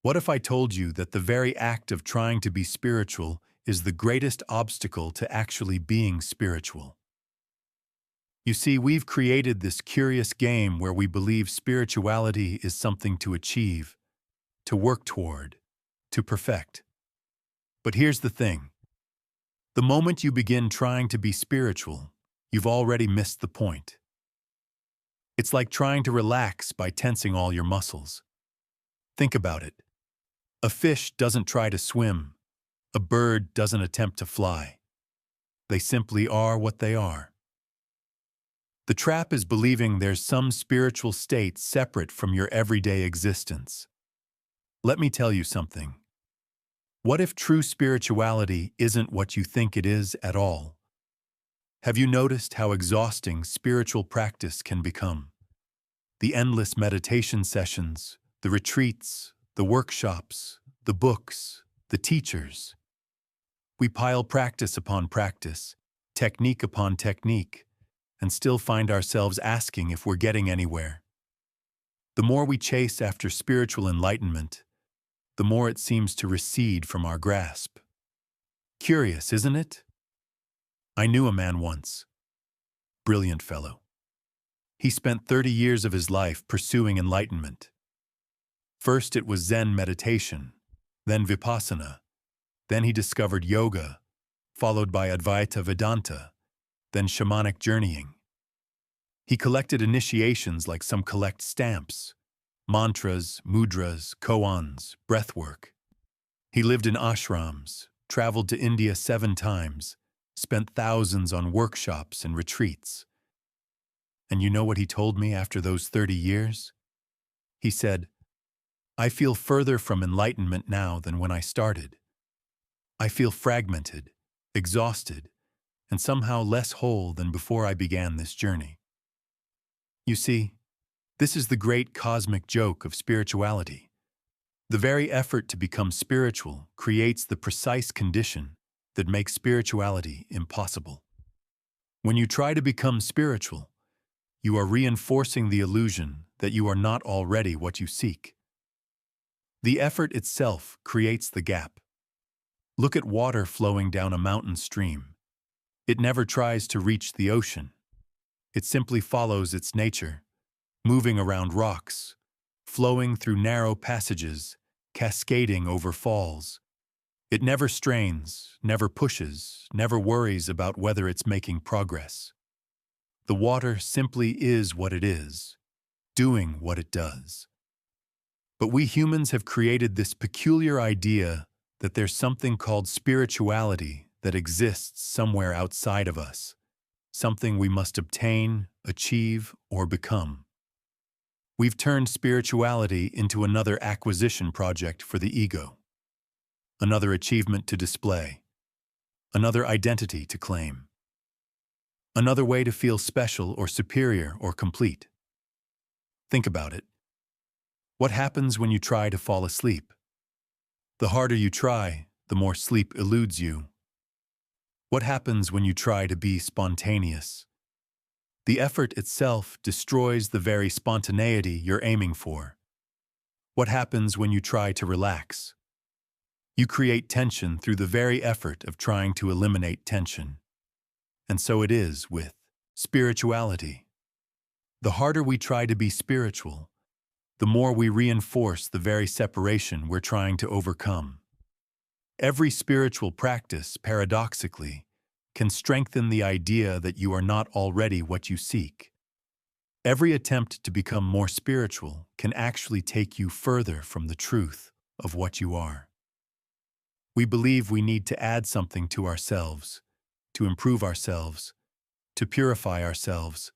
What if I told you that the very act of trying to be spiritual is the greatest obstacle to actually being spiritual? You see, we've created this curious game where we believe spirituality is something to achieve, to work toward, to perfect. But here's the thing. The moment you begin trying to be spiritual, you've already missed the point. It's like trying to relax by tensing all your muscles. Think about it. A fish doesn't try to swim. A bird doesn't attempt to fly. They simply are what they are. The trap is believing there's some spiritual state separate from your everyday existence. Let me tell you something. What if true spirituality isn't what you think it is at all? Have you noticed how exhausting spiritual practice can become? The endless meditation sessions, the retreats, the workshops, the books, the teachers. We pile practice upon practice, technique upon technique, and still find ourselves asking if we're getting anywhere. The more we chase after spiritual enlightenment, the more it seems to recede from our grasp. Curious, isn't it? I knew a man once. Brilliant fellow. He spent 30 years of his life pursuing enlightenment. First it was Zen meditation, then Vipassana, then he discovered yoga, followed by Advaita Vedanta, then shamanic journeying. He collected initiations like some collect stamps, mantras, mudras, koans, breathwork. He lived in ashrams, traveled to India 7 times, spent thousands on workshops and retreats. And you know what he told me after those 30 years? He said, "I feel further from enlightenment now than when I started. I feel fragmented, exhausted, and somehow less whole than before I began this journey." You see, this is the great cosmic joke of spirituality. The very effort to become spiritual creates the precise condition that makes spirituality impossible. When you try to become spiritual, you are reinforcing the illusion that you are not already what you seek. The effort itself creates the gap. Look at water flowing down a mountain stream. It never tries to reach the ocean. It simply follows its nature, moving around rocks, flowing through narrow passages, cascading over falls. It never strains, never pushes, never worries about whether it's making progress. The water simply is what it is, doing what it does. But we humans have created this peculiar idea that there's something called spirituality that exists somewhere outside of us, something we must obtain, achieve, or become. We've turned spirituality into another acquisition project for the ego, another achievement to display, another identity to claim, another way to feel special or superior or complete. Think about it. What happens when you try to fall asleep? The harder you try, the more sleep eludes you. What happens when you try to be spontaneous? The effort itself destroys the very spontaneity you're aiming for. What happens when you try to relax? You create tension through the very effort of trying to eliminate tension. And so it is with spirituality. The harder we try to be spiritual, the more we reinforce the very separation we're trying to overcome. Every spiritual practice, paradoxically, can strengthen the idea that you are not already what you seek. Every attempt to become more spiritual can actually take you further from the truth of what you are. We believe we need to add something to ourselves, to improve ourselves, to purify ourselves.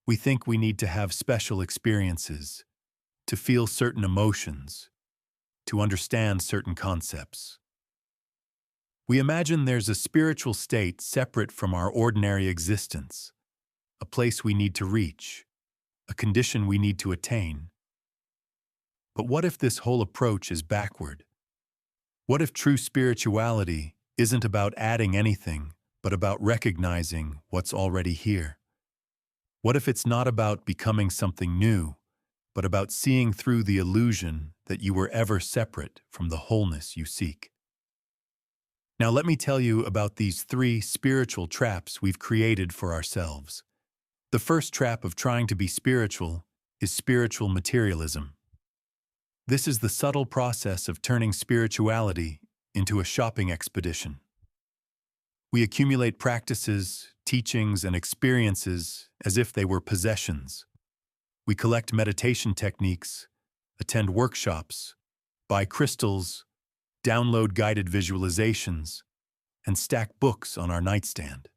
We think we need to have special experiences, to feel certain emotions, to understand certain concepts. We imagine there's a spiritual state separate from our ordinary existence, a place we need to reach, a condition we need to attain. But what if this whole approach is backward? What if true spirituality isn't about adding anything, but about recognizing what's already here? What if it's not about becoming something new, but about seeing through the illusion that you were ever separate from the wholeness you seek. Now let me tell you about these 3 spiritual traps we've created for ourselves. The first trap of trying to be spiritual is spiritual materialism. This is the subtle process of turning spirituality into a shopping expedition. We accumulate practices, teachings, and experiences as if they were possessions. We collect meditation techniques, attend workshops, buy crystals, download guided visualizations, and stack books on our nightstand.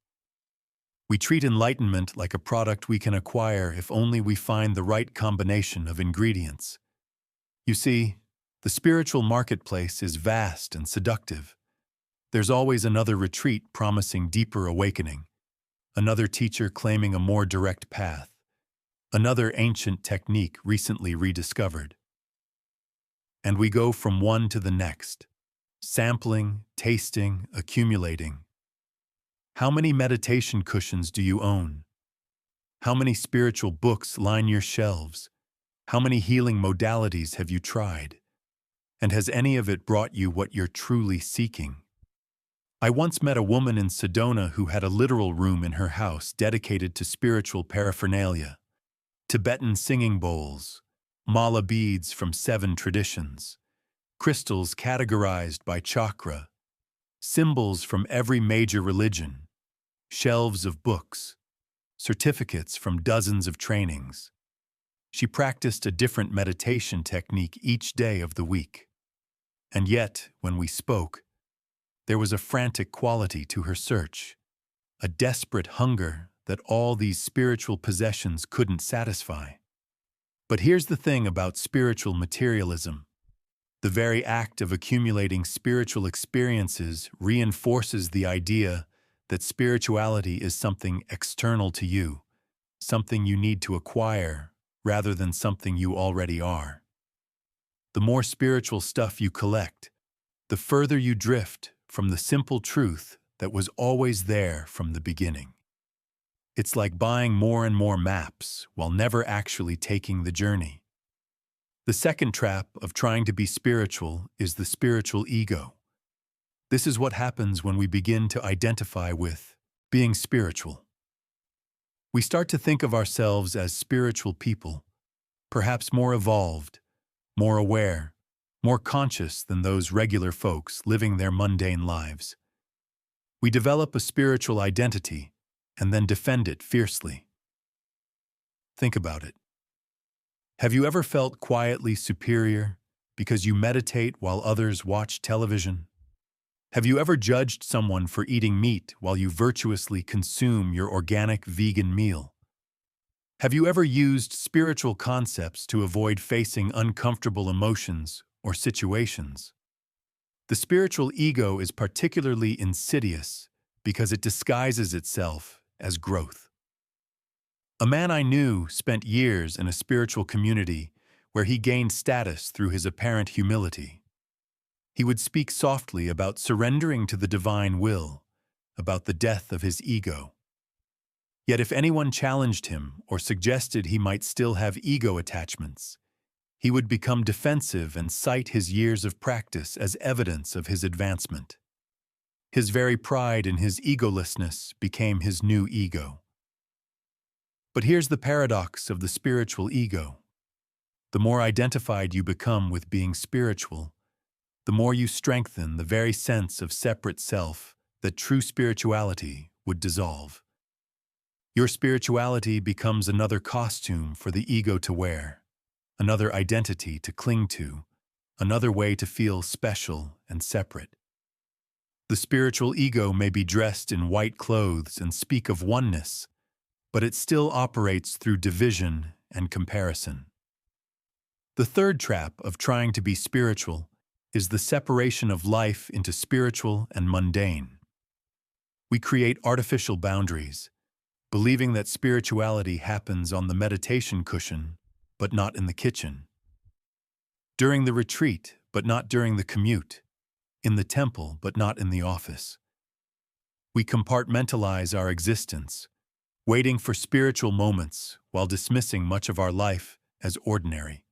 We treat enlightenment like a product we can acquire if only we find the right combination of ingredients. You see, the spiritual marketplace is vast and seductive. There's always another retreat promising deeper awakening, another teacher claiming a more direct path, another ancient technique recently rediscovered. And we go from one to the next, sampling, tasting, accumulating. How many meditation cushions do you own? How many spiritual books line your shelves? How many healing modalities have you tried? And has any of it brought you what you're truly seeking? I once met a woman in Sedona who had a literal room in her house dedicated to spiritual paraphernalia. Tibetan singing bowls, mala beads from 7 traditions, crystals categorized by chakra, symbols from every major religion, shelves of books, certificates from dozens of trainings. She practiced a different meditation technique each day of the week. And yet, when we spoke, there was a frantic quality to her search, a desperate hunger that all these spiritual possessions couldn't satisfy. But here's the thing about spiritual materialism. The very act of accumulating spiritual experiences reinforces the idea that spirituality is something external to you, something you need to acquire, rather than something you already are. The more spiritual stuff you collect, the further you drift from the simple truth that was always there from the beginning. It's like buying more and more maps while never actually taking the journey. The second trap of trying to be spiritual is the spiritual ego. This is what happens when we begin to identify with being spiritual. We start to think of ourselves as spiritual people, perhaps more evolved, more aware, more conscious than those regular folks living their mundane lives. We develop a spiritual identity and then defend it fiercely. Think about it. Have you ever felt quietly superior because you meditate while others watch television? Have you ever judged someone for eating meat while you virtuously consume your organic vegan meal? Have you ever used spiritual concepts to avoid facing uncomfortable emotions or situations? The spiritual ego is particularly insidious because it disguises itself as growth. A man I knew spent years in a spiritual community where he gained status through his apparent humility. He would speak softly about surrendering to the divine will, about the death of his ego. Yet if anyone challenged him or suggested he might still have ego attachments, he would become defensive and cite his years of practice as evidence of his advancement. His very pride in his egolessness became his new ego. But here's the paradox of the spiritual ego. The more identified you become with being spiritual, the more you strengthen the very sense of separate self that true spirituality would dissolve. Your spirituality becomes another costume for the ego to wear, another identity to cling to, another way to feel special and separate. The spiritual ego may be dressed in white clothes and speak of oneness, but it still operates through division and comparison. The third trap of trying to be spiritual is the separation of life into spiritual and mundane. We create artificial boundaries, believing that spirituality happens on the meditation cushion, but not in the kitchen. During the retreat, but not during the commute. In the temple, but not in the office. We compartmentalize our existence, waiting for spiritual moments while dismissing much of our life as ordinary.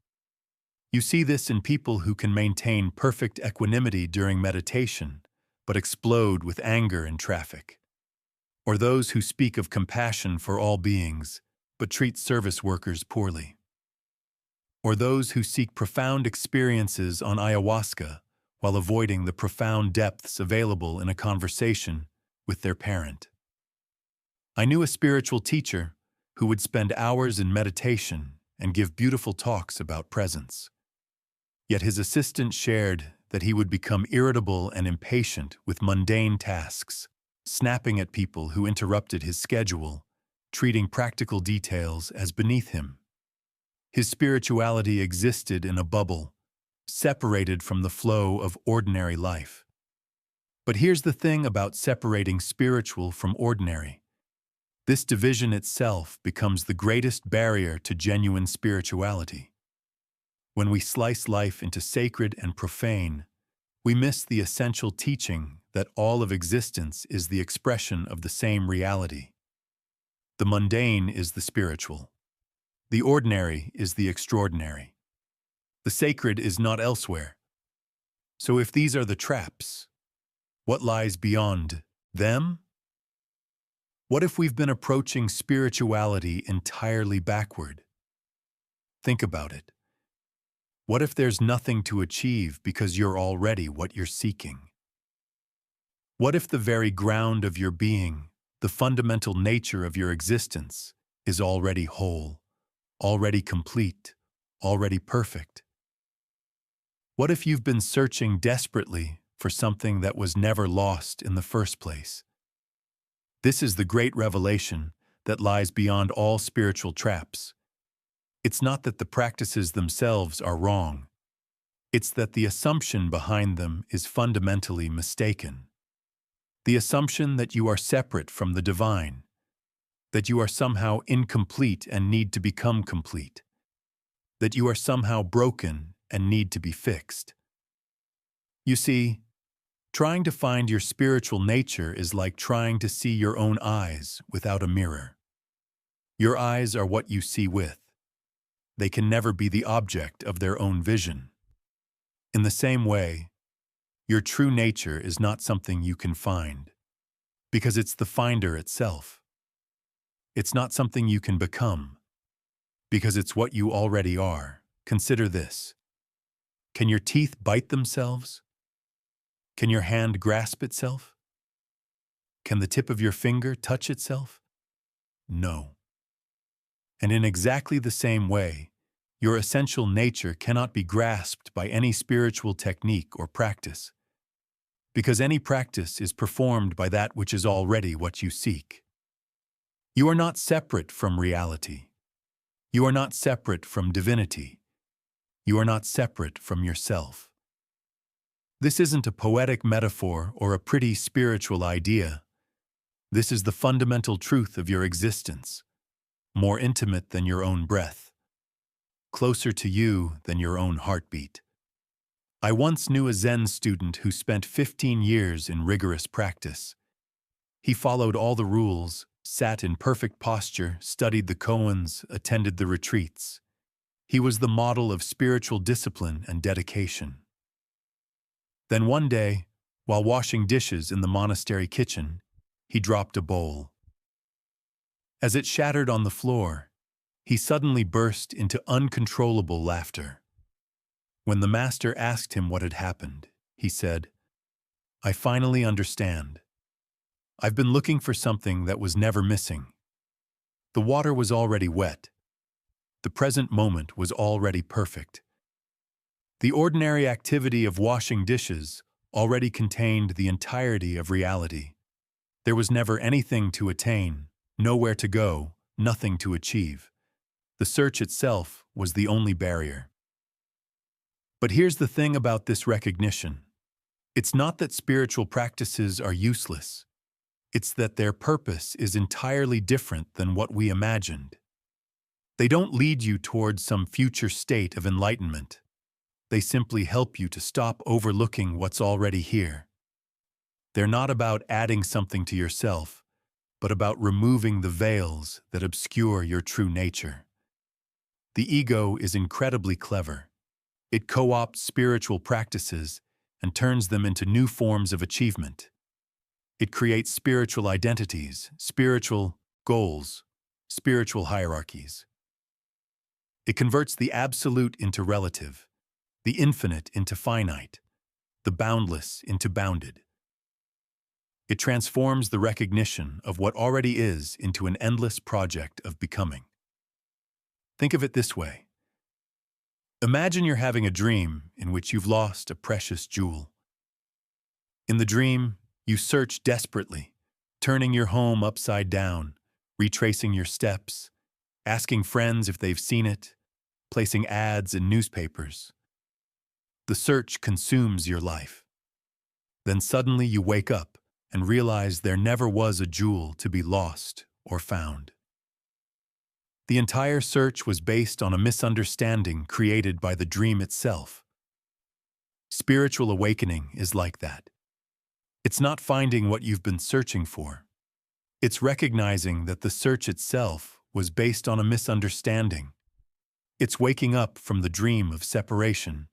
You see this in people who can maintain perfect equanimity during meditation, but explode with anger in traffic. Or those who speak of compassion for all beings, but treat service workers poorly. Or those who seek profound experiences on ayahuasca while avoiding the profound depths available in a conversation with their parent. I knew a spiritual teacher who would spend hours in meditation and give beautiful talks about presence. Yet his assistant shared that he would become irritable and impatient with mundane tasks, snapping at people who interrupted his schedule, treating practical details as beneath him. His spirituality existed in a bubble, separated from the flow of ordinary life. But here's the thing about separating spiritual from ordinary. This division itself becomes the greatest barrier to genuine spirituality. When we slice life into sacred and profane, we miss the essential teaching that all of existence is the expression of the same reality. The mundane is the spiritual. The ordinary is the extraordinary. The sacred is not elsewhere. So if these are the traps, what lies beyond them? What if we've been approaching spirituality entirely backward? Think about it. What if there's nothing to achieve because you're already what you're seeking? What if the very ground of your being, the fundamental nature of your existence, is already whole, already complete, already perfect? What if you've been searching desperately for something that was never lost in the first place? This is the great revelation that lies beyond all spiritual traps. It's not that the practices themselves are wrong. It's that the assumption behind them is fundamentally mistaken. The assumption that you are separate from the divine, that you are somehow incomplete and need to become complete, that you are somehow broken and need to be fixed. You see, trying to find your spiritual nature is like trying to see your own eyes without a mirror. Your eyes are what you see with. They can never be the object of their own vision. In the same way, your true nature is not something you can find, because it's the finder itself. It's not something you can become, because it's what you already are. Consider this. Can your teeth bite themselves? Can your hand grasp itself? Can the tip of your finger touch itself? No. And in exactly the same way, your essential nature cannot be grasped by any spiritual technique or practice, because any practice is performed by that which is already what you seek. You are not separate from reality. You are not separate from divinity. You are not separate from yourself. This isn't a poetic metaphor or a pretty spiritual idea. This is the fundamental truth of your existence, more intimate than your own breath, closer to you than your own heartbeat. I once knew a Zen student who spent 15 years in rigorous practice. He followed all the rules, sat in perfect posture, studied the koans, attended the retreats. He was the model of spiritual discipline and dedication. Then one day, while washing dishes in the monastery kitchen, he dropped a bowl. As it shattered on the floor, he suddenly burst into uncontrollable laughter. When the master asked him what had happened, he said, "I finally understand. I've been looking for something that was never missing. The water was already wet. The present moment was already perfect. The ordinary activity of washing dishes already contained the entirety of reality. There was never anything to attain, nowhere to go, nothing to achieve. The search itself was the only barrier." But here's the thing about this recognition. It's not that spiritual practices are useless. It's that their purpose is entirely different than what we imagined. They don't lead you towards some future state of enlightenment. They simply help you to stop overlooking what's already here. They're not about adding something to yourself, but about removing the veils that obscure your true nature. The ego is incredibly clever. It co-opts spiritual practices and turns them into new forms of achievement. It creates spiritual identities, spiritual goals, spiritual hierarchies. It converts the absolute into relative, the infinite into finite, the boundless into bounded. It transforms the recognition of what already is into an endless project of becoming. Think of it this way. Imagine you're having a dream in which you've lost a precious jewel. In the dream, you search desperately, turning your home upside down, retracing your steps, asking friends if they've seen it, placing ads in newspapers. The search consumes your life. Then suddenly you wake up and realize there never was a jewel to be lost or found. The entire search was based on a misunderstanding created by the dream itself. Spiritual awakening is like that. It's not finding what you've been searching for. It's recognizing that the search itself was based on a misunderstanding. It's waking up from the dream of separation.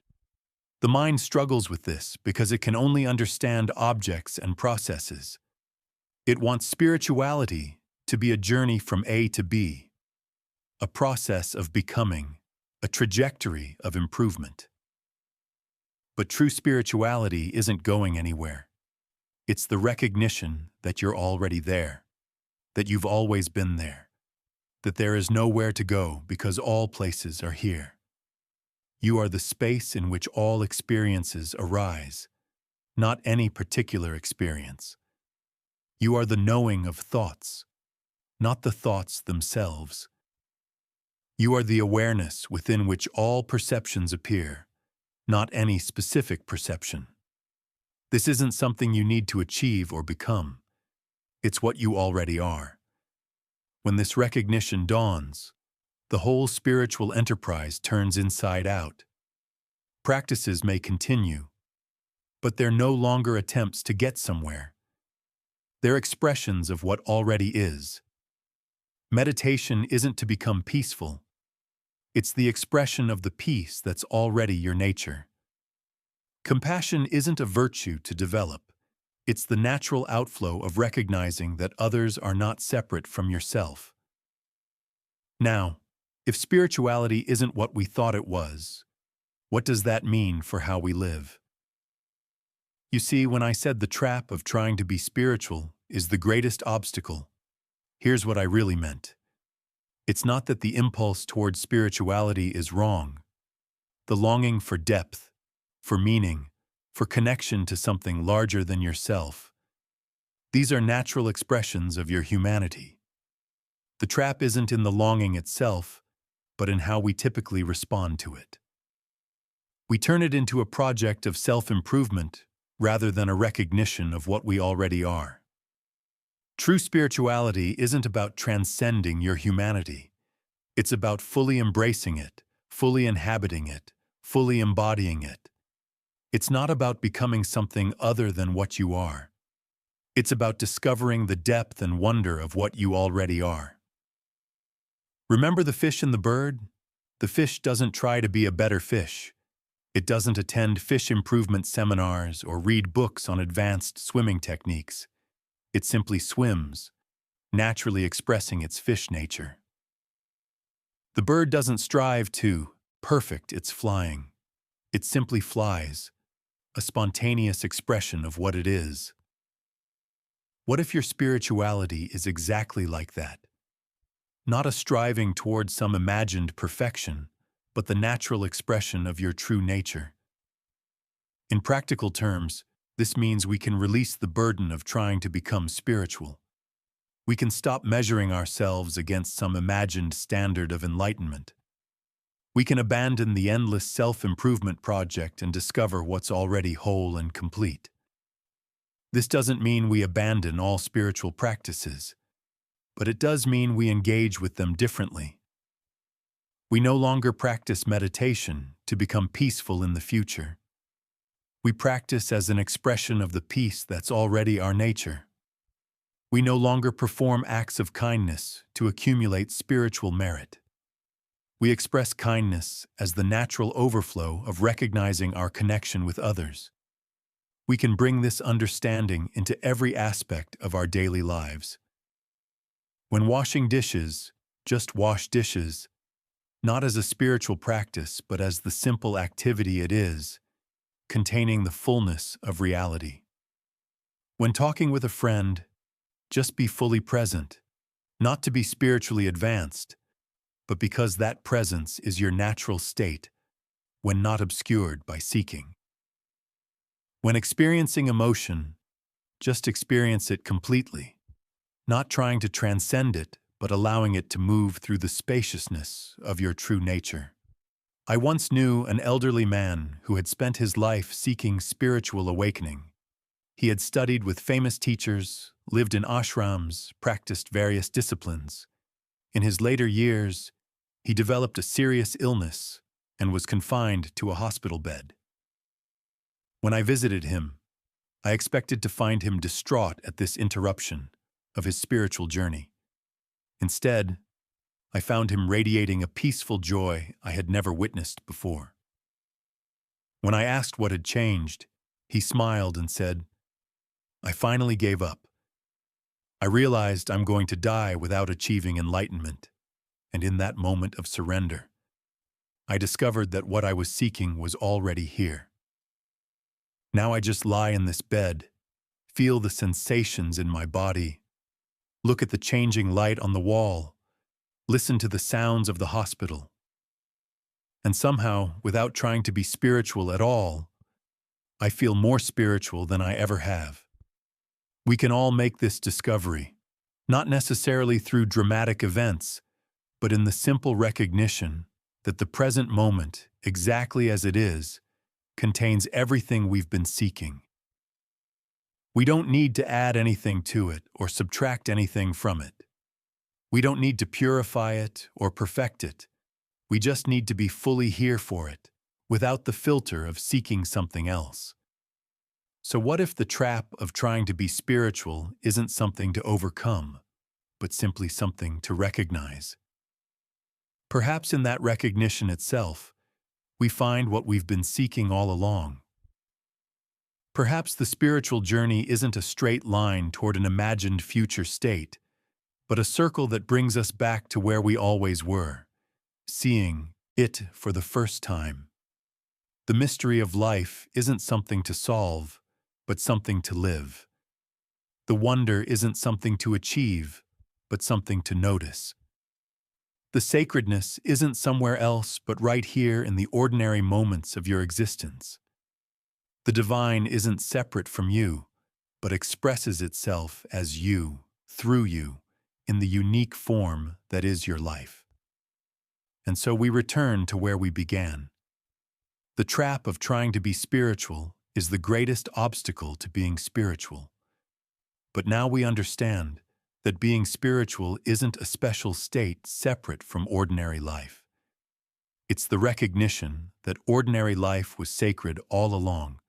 The mind struggles with this because it can only understand objects and processes. It wants spirituality to be a journey from A to B, a process of becoming, a trajectory of improvement. But true spirituality isn't going anywhere. It's the recognition that you're already there, that you've always been there, that there is nowhere to go because all places are here. You are the space in which all experiences arise, not any particular experience. You are the knowing of thoughts, not the thoughts themselves. You are the awareness within which all perceptions appear, not any specific perception. This isn't something you need to achieve or become. It's what you already are. When this recognition dawns, the whole spiritual enterprise turns inside out. Practices may continue, but they're no longer attempts to get somewhere. They're expressions of what already is. Meditation isn't to become peaceful. It's the expression of the peace that's already your nature. Compassion isn't a virtue to develop. It's the natural outflow of recognizing that others are not separate from yourself. Now, if spirituality isn't what we thought it was, what does that mean for how we live? You see, when I said the trap of trying to be spiritual is the greatest obstacle, here's what I really meant. It's not that the impulse towards spirituality is wrong. The longing for depth, for meaning, for connection to something larger than yourself. These are natural expressions of your humanity. The trap isn't in the longing itself, but in how we typically respond to it. We turn it into a project of self-improvement rather than a recognition of what we already are. True spirituality isn't about transcending your humanity. It's about fully embracing it, fully inhabiting it, fully embodying it. It's not about becoming something other than what you are. It's about discovering the depth and wonder of what you already are. Remember the fish and the bird? The fish doesn't try to be a better fish. It doesn't attend fish improvement seminars or read books on advanced swimming techniques. It simply swims, naturally expressing its fish nature. The bird doesn't strive to perfect its flying. It simply flies, a spontaneous expression of what it is. What if your spirituality is exactly like that? Not a striving towards some imagined perfection, but the natural expression of your true nature. In practical terms, this means we can release the burden of trying to become spiritual. We can stop measuring ourselves against some imagined standard of enlightenment. We can abandon the endless self-improvement project and discover what's already whole and complete. This doesn't mean we abandon all spiritual practices, but it does mean we engage with them differently. We no longer practice meditation to become peaceful in the future. We practice as an expression of the peace that's already our nature. We no longer perform acts of kindness to accumulate spiritual merit. We express kindness as the natural overflow of recognizing our connection with others. We can bring this understanding into every aspect of our daily lives. When washing dishes, just wash dishes, not as a spiritual practice, but as the simple activity it is, containing the fullness of reality. When talking with a friend, just be fully present, not to be spiritually advanced, but because that presence is your natural state when not obscured by seeking. When experiencing emotion, just experience it completely, not trying to transcend it, but allowing it to move through the spaciousness of your true nature. I once knew an elderly man who had spent his life seeking spiritual awakening. He had studied with famous teachers, lived in ashrams, practiced various disciplines. In his later years, he developed a serious illness and was confined to a hospital bed. When I visited him, I expected to find him distraught at this interruption of his spiritual journey. Instead, I found him radiating a peaceful joy I had never witnessed before. When I asked what had changed, he smiled and said, "I finally gave up. I realized I'm going to die without achieving enlightenment, and in that moment of surrender, I discovered that what I was seeking was already here. Now I just lie in this bed, feel the sensations in my body, look at the changing light on the wall, listen to the sounds of the hospital. And somehow, without trying to be spiritual at all, I feel more spiritual than I ever have." We can all make this discovery, not necessarily through dramatic events, but in the simple recognition that the present moment, exactly as it is, contains everything we've been seeking. We don't need to add anything to it or subtract anything from it. We don't need to purify it or perfect it. We just need to be fully here for it, without the filter of seeking something else. So what if the trap of trying to be spiritual isn't something to overcome, but simply something to recognize? Perhaps in that recognition itself, we find what we've been seeking all along. Perhaps the spiritual journey isn't a straight line toward an imagined future state, but a circle that brings us back to where we always were, seeing it for the first time. The mystery of life isn't something to solve, but something to live. The wonder isn't something to achieve, but something to notice. The sacredness isn't somewhere else, but right here in the ordinary moments of your existence. The divine isn't separate from you, but expresses itself as you, through you, in the unique form that is your life. And so we return to where we began. The trap of trying to be spiritual is the greatest obstacle to being spiritual. But now we understand that being spiritual isn't a special state separate from ordinary life. It's the recognition that ordinary life was sacred all along,